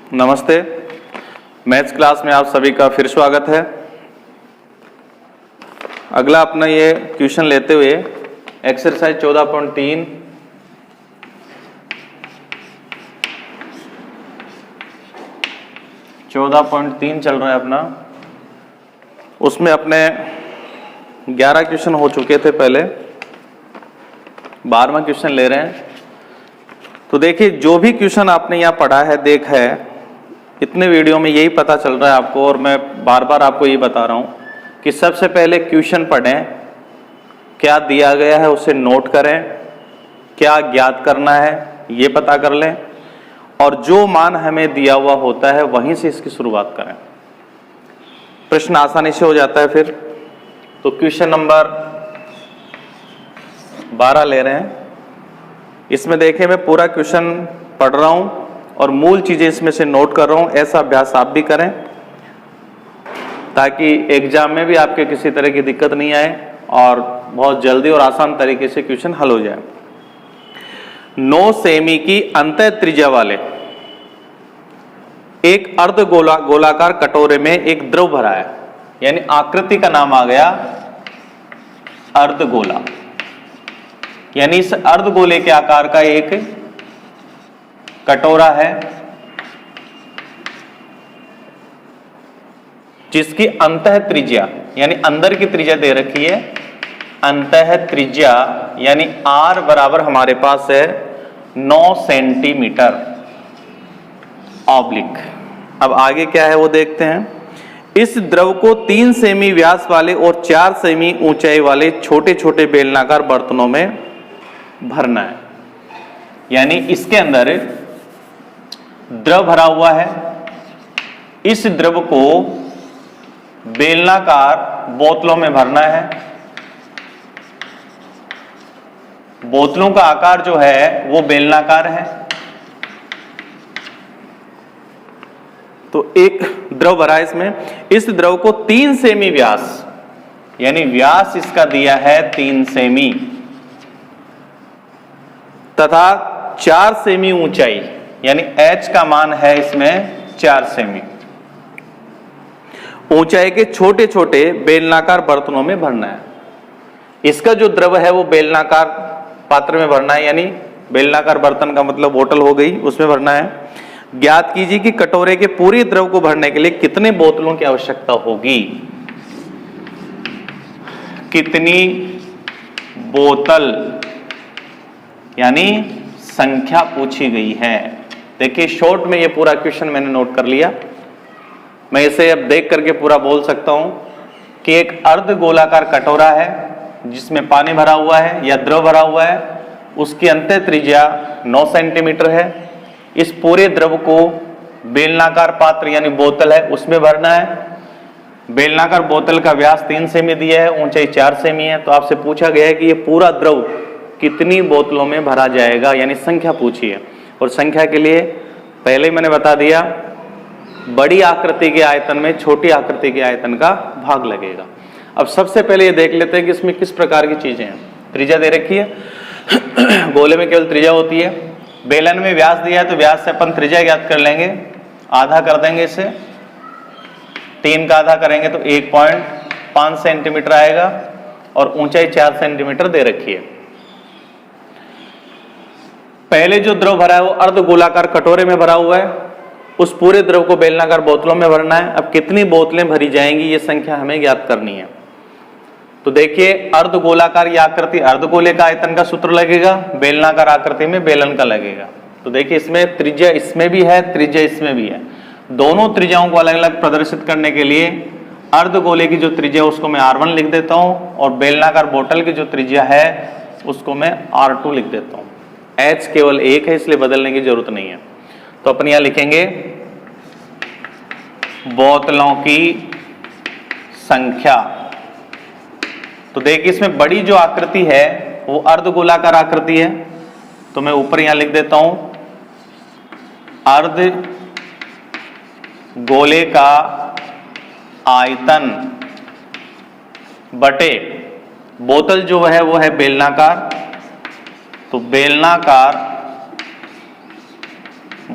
नमस्ते। Maths class में आप सभी का फिर स्वागत है। अगला अपना ये क्वेश्चन लेते हुए एक्सरसाइज 14.3 चल रहा है अपना। उसमें अपने 11 क्वेश्चन हो चुके थे, पहले 12वां क्वेश्चन ले रहे हैं। तो देखिए, जो भी क्वेश्चन आपने यहाँ पढ़ा है, देखा है, इतने वीडियो में यही पता चल रहा है आपको, और मैं बार बार आपको यही बता रहा हूँ कि सबसे पहले क्वेश्चन पढ़ें, क्या दिया गया है उसे नोट करें, क्या ज्ञात करना है ये पता कर लें, और जो मान हमें दिया हुआ होता है वहीं से इसकी शुरुआत करें। प्रश्न आसानी से हो जाता है फिर। तो क्वेश्चन नंबर 12 ले रहे हैं। इसमें देखिए, मैं पूरा क्वेश्चन पढ़ रहा हूँ और मूल चीजें इसमें से नोट कर रहा हूँ। ऐसा अभ्यास आप भी करें ताकि एग्जाम में भी आपके किसी तरह की दिक्कत नहीं आए और बहुत जल्दी और आसान तरीके से क्वेश्चन हल हो जाए। 9 सेमी की अंतः त्रिज्या वाले एक अर्ध गोलाकार कटोरे में एक द्रव भरा है, यानी आकृति का नाम आ गया अर्धगोला। यानी इस अर्धगोले के आकार का एक कटोरा है जिसकी अंतः त्रिज्या यानी अंदर की त्रिज्या दे रखी है। अंतः त्रिज्या यानी R बराबर हमारे पास है 9 सेंटीमीटर ऑब्लिक। अब आगे क्या है वो देखते हैं। इस द्रव को 3 सेमी व्यास वाले और 4 सेमी ऊंचाई वाले छोटे छोटे बेलनाकार बर्तनों में भरना है। यानी इसके अंदर द्रव भरा हुआ है। इस द्रव को बेलनाकार बोतलों में भरना है। बोतलों का आकार जो है वो बेलनाकार है। तो एक द्रव भरा है इसमें। इस द्रव को 3 सेमी व्यास यानी व्यास इसका दिया है 3 सेमी तथा 4 सेमी ऊंचाई यानी H का मान है इसमें 4 सेमी ऊंचाई के छोटे छोटे बेलनाकार बर्तनों में भरना है। इसका जो द्रव है वो बेलनाकार पात्र में भरना है, यानी बेलनाकार बर्तन का मतलब बोतल हो गई, उसमें भरना है। ज्ञात कीजिए कि कटोरे के पूरे द्रव को भरने के लिए कितने बोतलों की आवश्यकता होगी। कितनी बोतल यानी संख्या पूछी गई है। देखिए, शॉर्ट में ये पूरा क्वेश्चन मैंने नोट कर लिया। मैं इसे अब देख करके पूरा बोल सकता हूं कि एक अर्ध गोलाकार कटोरा है जिसमें पानी भरा हुआ है या द्रव भरा हुआ है। उसकी अंतः त्रिज्या 9 सेंटीमीटर है। इस पूरे द्रव को बेलनाकार पात्र यानी बोतल है उसमें भरना है। बेलनाकार बोतल का व्यास 3 सेमी दिया है, ऊंचाई 4 सेमी है। तो आपसे पूछा गया है कि ये पूरा द्रव कितनी बोतलों में भरा जाएगा, यानी संख्या पूछी है। और संख्या के लिए पहले मैंने बता दिया, बड़ी आकृति के आयतन में छोटी आकृति के आयतन का भाग लगेगा। अब सबसे पहले ये देख लेते हैं कि इसमें किस प्रकार की चीजें हैं। त्रिज्या दे रखी है, गोले में केवल त्रिज्या होती है। बेलन में व्यास दिया है तो व्यास से अपन त्रिज्या ज्ञात कर लेंगे, आधा कर देंगे इसे। 3 का आधा करेंगे तो 1.5 सेंटीमीटर आएगा और ऊंचाई 4 सेंटीमीटर दे रखी है। पहले जो द्रव भरा है वो अर्ध गोलाकार कटोरे में भरा हुआ है। उस पूरे द्रव को बेलनाकार बोतलों में भरना है। अब कितनी बोतलें भरी जाएंगी ये संख्या हमें ज्ञात करनी है। तो देखिए, अर्ध गोलाकार ये आकृति अर्धगोले का आयतन का सूत्र लगेगा, बेलनाकार आकृति में बेलन का लगेगा। तो देखिए, इसमें त्रिज्या इसमें भी है, त्रिज्या इसमें भी है। दोनों त्रिज्याओं को अलग अलग प्रदर्शित करने के लिए अर्धगोले की जो त्रिज्या उसको मैं R1 लिख देता हूं और बेलनाकार बोतल की जो त्रिज्या है उसको मैं R2 लिख देता हूं। H केवल 1 है इसलिए बदलने की जरूरत नहीं है। तो अपन यहां लिखेंगे बोतलों की संख्या। तो देखिए, इसमें बड़ी जो आकृति है वो अर्धगोलाकार आकृति है। तो मैं ऊपर यहां लिख देता हूं अर्ध गोले का आयतन बटे बोतल जो है वो है बेलनाकार। तो बेलनाकार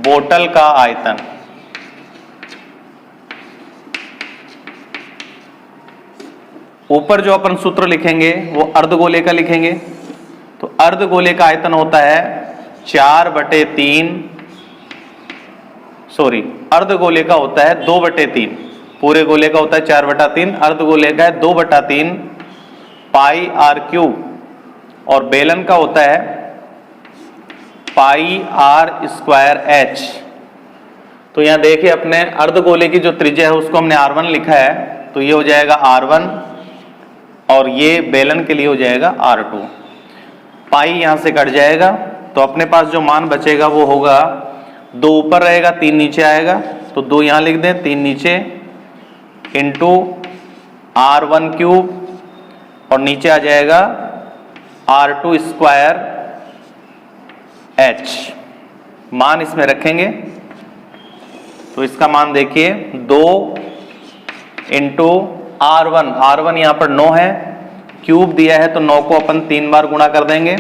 बोतल का आयतन ऊपर जो अपन सूत्र लिखेंगे वो अर्धगोले का लिखेंगे। तो अर्धगोले का आयतन होता है 4/3, सॉरी अर्धगोले का होता है 2/3, पूरे गोले का होता है 4/3, अर्धगोले का है 2/3 पाई आर क्यूब, और बेलन का होता है पाई आर स्क्वायर एच। तो यहां देखिए अपने अर्धगोले की जो त्रिज्या है उसको हमने R1 लिखा है, तो ये हो जाएगा R1 और ये बेलन के लिए हो जाएगा R2। पाई यहां से कट जाएगा तो अपने पास जो मान बचेगा वो होगा 2 ऊपर रहेगा 3 नीचे आएगा, तो 2 यहां लिख दें 3 नीचे इंटू R1 क्यूब और नीचे आ जाएगा R2 स्क्वायर H। मान इसमें रखेंगे तो इसका मान देखिए 2 इंटू R1 यहां पर 9 है, क्यूब दिया है तो 9 को अपन 3 बार गुणा कर देंगे।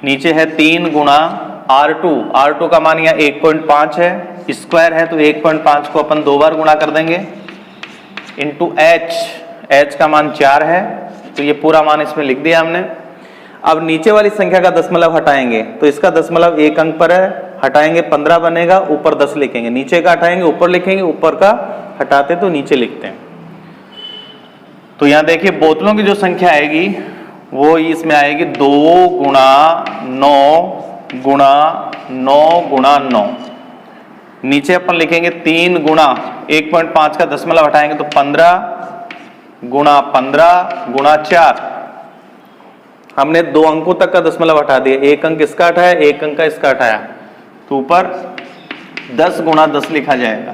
नीचे है 3 गुणा R2 का मान यहाँ 1.5 है, स्क्वायर है तो 1.5 को अपन 2 बार गुणा कर देंगे, इंटू H का मान 4 है, तो ये पूरा मान इसमें लिख दिया हमने। अब नीचे वाली संख्या का दशमलव हटाएंगे तो इसका दशमलव 1 अंक पर है, हटाएंगे 15 बनेगा, ऊपर 10 लिखेंगे, नीचे का हटाएंगे ऊपर लिखेंगे, ऊपर का हटाते तो नीचे लिखते हैं। तो यहां देखिए बोतलों की जो संख्या आएगी वो इसमें आएगी 2 गुणा 9 गुणा 9 गुणा 9। नीचे अपन लिखेंगे 3 गुणा 1.5 का दशमलव हटाएंगे तो 15 गुणा 15 गुणा 4। हमने 2 अंकों तक का दशमलव हटा दिया, 1 अंक इसका हटाया 1 अंक का इसका हटाया, तो ऊपर 10 गुणा 10 लिखा जाएगा।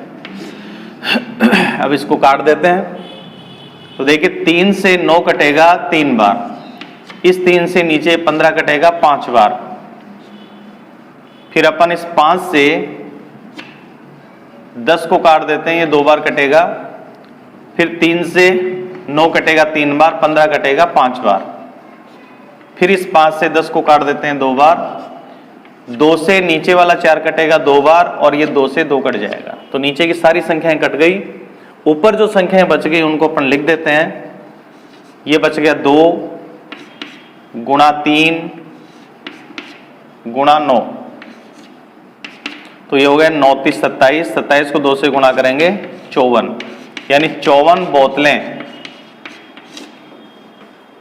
अब इसको काट देते हैं तो देखिए 3 से 9 कटेगा 3 बार, इस 3 से नीचे 15 कटेगा 5 बार, फिर अपन इस 5 से 10 को काट देते हैं, ये 2 बार कटेगा, फिर 3 से 9 कटेगा 3 बार, 15 कटेगा 5 बार, फिर इस 5 से 10 को काट देते हैं 2 बार, 2 से नीचे वाला 4 कटेगा 2 बार और ये 2 से 2 कट जाएगा। तो नीचे की सारी संख्याएं कट गई, ऊपर जो संख्याएं बच गई उनको अपन लिख देते हैं। ये बच गया 2 गुणा 3 गुणा 9, तो ये हो गया 9 3 27, 27 को 2 से गुणा करेंगे 54, यानी 54 बोतलें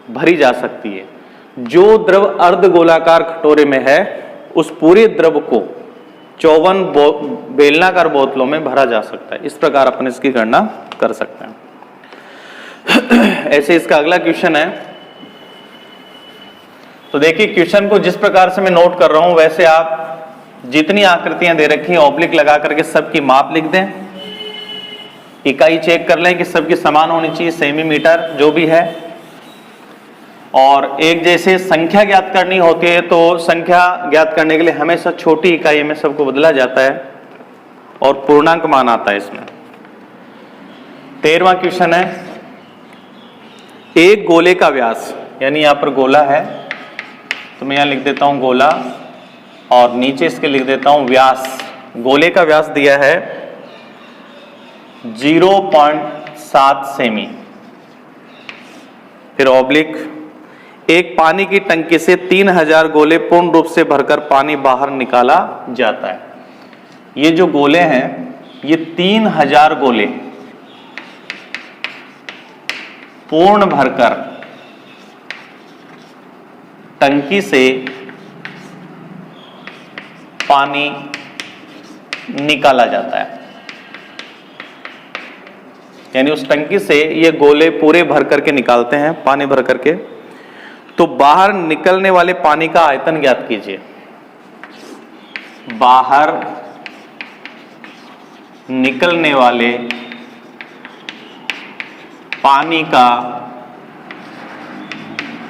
भरी जा सकती है। जो द्रव अर्धगोलाकार कटोरे में है उस पूरे द्रव को 54 बेलनाकार बोतलों में भरा जा सकता है। इस प्रकार अपन इसकी गणना कर सकते हैं। ऐसे इसका अगला क्वेश्चन है, तो देखिए क्वेश्चन को जिस प्रकार से मैं नोट कर रहा हूं वैसे आप जितनी आकृतियां दे रखी हैं ऑब्लिक लगा करके सबकी माप लिख दें, इकाई चेक कर लें कि सबकी समान होनी चाहिए, सेंटीमीटर जो भी है, और एक जैसे संख्या ज्ञात करनी होती है तो संख्या ज्ञात करने के लिए हमेशा छोटी इकाई में सबको बदला जाता है और पूर्णांक मान आता है इसमें। 13वां क्वेश्चन है, एक गोले का व्यास, यानी यहां पर गोला है तो मैं यहां लिख देता हूं गोला और नीचे इसके लिख देता हूं व्यास। गोले का व्यास दिया है 0.7 सेमी, फिर ऑब्लिक एक पानी की टंकी से 3000 गोले पूर्ण रूप से भरकर पानी बाहर निकाला जाता है। ये जो गोले हैं ये 3000 गोले पूर्ण भरकर टंकी से पानी निकाला जाता है, यानी उस टंकी से ये गोले पूरे भर करके निकालते हैं, पानी भर करके। तो बाहर निकलने वाले पानी का आयतन ज्ञात कीजिए। बाहर निकलने वाले पानी का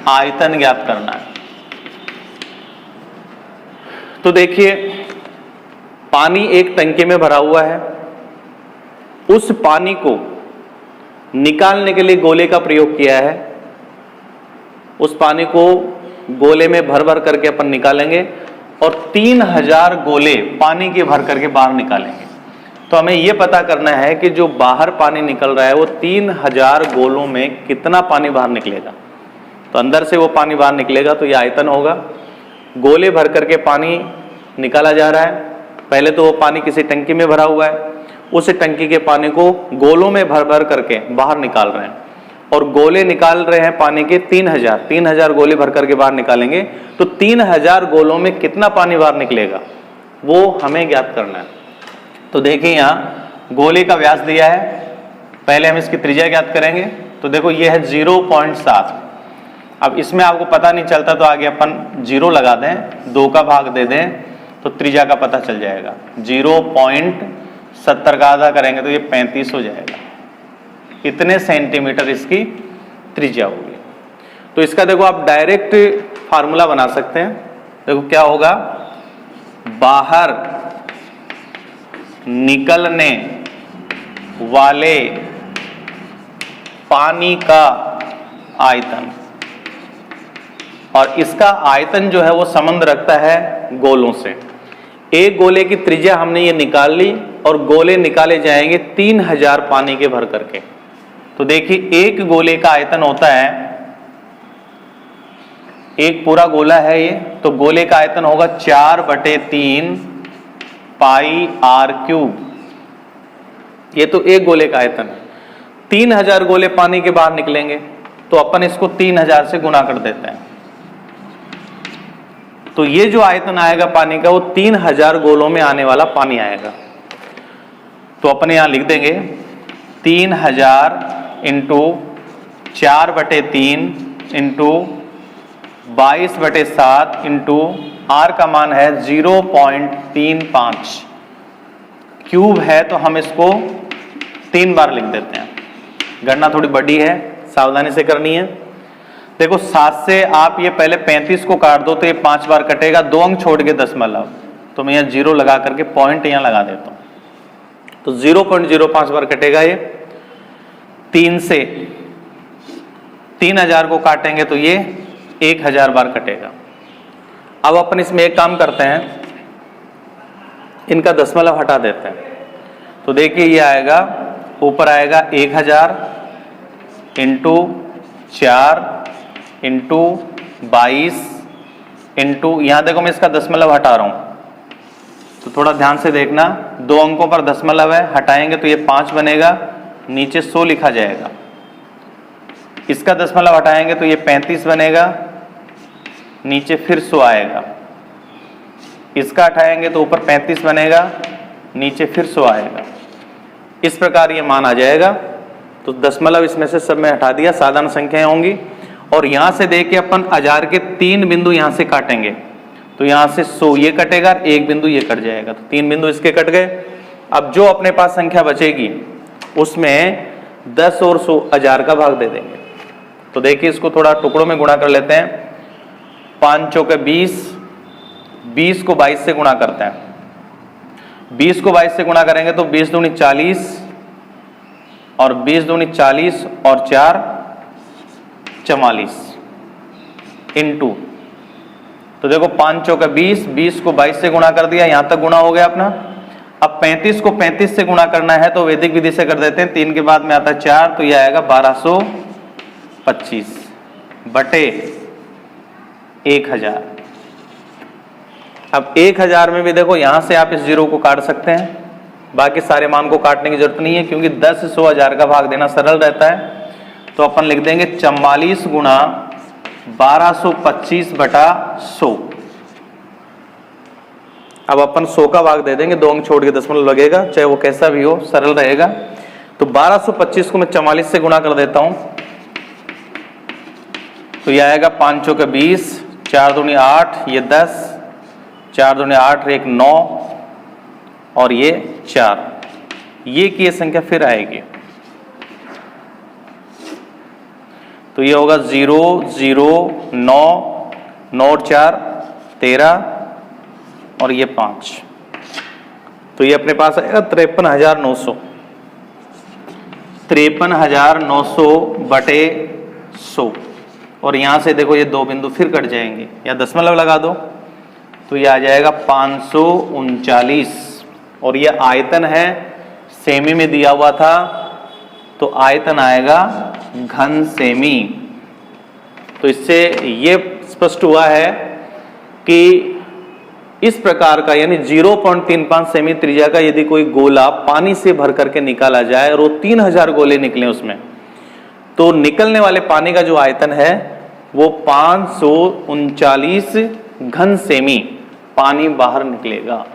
आयतन ज्ञात करना है। तो देखिए पानी एक टंकी में भरा हुआ है, उस पानी को निकालने के लिए गोले का प्रयोग किया है। उस पानी को गोले में भर भर करके अपन निकालेंगे और 3000 गोले पानी के भर करके बाहर निकालेंगे। तो हमें ये पता करना है कि जो बाहर पानी निकल रहा है वो 3000 गोलों में कितना पानी बाहर निकलेगा। तो अंदर से वो पानी बाहर निकलेगा तो ये आयतन होगा। गोले भर करके पानी निकाला जा रहा है। पहले तो वो पानी किसी टंकी में भरा हुआ है, उस टंकी के पानी को गोलों में भर भर करके बाहर निकाल रहे हैं, और गोले निकाल रहे हैं पानी के 3000 गोले भर करके बाहर निकालेंगे। तो 3000 गोलों में कितना पानी बाहर निकलेगा वो हमें ज्ञात करना है। तो देखिए यहाँ गोले का व्यास दिया है, पहले हम इसकी त्रिज्या ज्ञात करेंगे। तो देखो ये है 0.7। अब इसमें आपको पता नहीं चलता तो आगे अपन 0 लगा दें, 2 का भाग दे दें तो त्रिज्या का पता चल जाएगा। 0.70 का आधा करेंगे तो ये 35 हो जाएगा। इतने सेंटीमीटर इसकी त्रिज्या होगी। तो इसका देखो आप डायरेक्ट फार्मूला बना सकते हैं। देखो क्या होगा, बाहर निकलने वाले पानी का आयतन, और इसका आयतन जो है वो संबंध रखता है गोलों से। एक गोले की त्रिज्या हमने ये निकाल ली और गोले निकाले जाएंगे 3000 पानी के भर करके। तो देखिए एक गोले का आयतन होता है, एक पूरा गोला है ये, तो गोले का आयतन होगा 4/3 पाई r क्यूब। ये तो एक गोले का आयतन है। 3000 गोले पानी के बाहर निकलेंगे तो अपन इसको 3000 से गुना कर देते हैं। तो ये जो आयतन आएगा पानी का वो 3000 गोलों में आने वाला पानी आएगा। तो अपन यहां लिख देंगे 3000 इंटू 4/3 इंटू 22/7 इंटू आर का मान है 0.35 क्यूब है, तो हम इसको 3 बार लिख देते हैं। गणना थोड़ी बड़ी है, सावधानी से करनी है। देखो 7 से आप ये पहले 35 को काट दो तो ये 5 बार कटेगा, 2 अंक छोड़ के दशमलव, तो मैं यहाँ 0 लगा करके पॉइंट यहाँ लगा देता हूँ। तो 0.05 बार कटेगा ये। 3 से 3000 को काटेंगे तो ये 1000 बार कटेगा। अब अपन इसमें एक काम करते हैं, इनका दशमलव हटा देते हैं। तो देखिए ये आएगा, ऊपर आएगा 1000 इंटू 4 इंटू 22 इंटू, यहां देखो मैं इसका दशमलव हटा रहा हूं तो थोड़ा ध्यान से देखना, 2 अंकों पर दशमलव है, हटाएंगे तो ये 5 बनेगा, नीचे 100 लिखा जाएगा। इसका दशमलव हटाएंगे तो ये 35 बनेगा, नीचे फिर 100 आएगा। इसका हटाएंगे तो ऊपर 35 बनेगा, नीचे फिर 100 आएगा। इस प्रकार ये मान आ जाएगा। तो दशमलव इसमें से सब में हटा दिया, साधारण संख्याएं होंगी। और यहां से देके अपन 1000 के 3 बिंदु यहां से काटेंगे तो यहां से 100 ये कटेगा, 1 बिंदु ये कट जाएगा, तो 3 बिंदु इसके कट गए। अब जो अपने पास संख्या बचेगी उसमें 10 और 100 1000 का भाग दे देंगे। तो देखिए इसको थोड़ा टुकड़ों में गुणा कर लेते हैं। 5 चौके 20, 20 को 22 से गुणा करते हैं। 20 को 22 से गुणा करेंगे तो 20 दूनी 40 और 20 दूनी 40 और 4 44 इंटू, तो देखो 5 चौका 20, 20 को 22 से गुणा कर दिया, यहां तक गुणा हो गया अपना। अब 35 को 35 से गुणा करना है तो वैदिक विधि से कर देते हैं। 3 के बाद में आता है 4, तो यह आएगा 1225 बटे 1000। अब 1000 में भी देखो यहां से आप इस 0 को काट सकते हैं, बाकी सारे मान को काटने की जरूरत नहीं है क्योंकि 10 100 1000 का भाग देना सरल रहता है। तो अपन लिख देंगे 44 गुणा 1225 बटा 100। अब अपन 100 का भाग दे देंगे, 2 अंक छोड़ के दशमलव लगेगा, चाहे वो कैसा भी हो सरल रहेगा। तो 1225 को मैं 44 से गुणा कर देता हूं तो यह आएगा 5 चौके 20, 4 दूनी 8, ये 10, 4 दूनी 8, एक 9 और ये 4, ये की ये संख्या फिर आएगी। तो ये होगा 0 0 9 9 4 13 और ये 5, तो ये अपने पास आएगा 53,900। 53,900 बटे 100। और यहां से देखो ये 2 बिंदु फिर कट जाएंगे, या दशमलव लगा दो तो ये आ जाएगा 539। और ये आयतन है सेमी में दिया हुआ था, तो आयतन आएगा घन सेमी। तो इससे ये स्पष्ट हुआ है कि इस प्रकार का यानी 0.35 सेमी त्रिज्या का यदि कोई गोला पानी से भर करके निकाला जाए और वो 3000 गोले निकले उसमें, तो निकलने वाले पानी का जो आयतन है वो 539 घन सेमी पानी बाहर निकलेगा।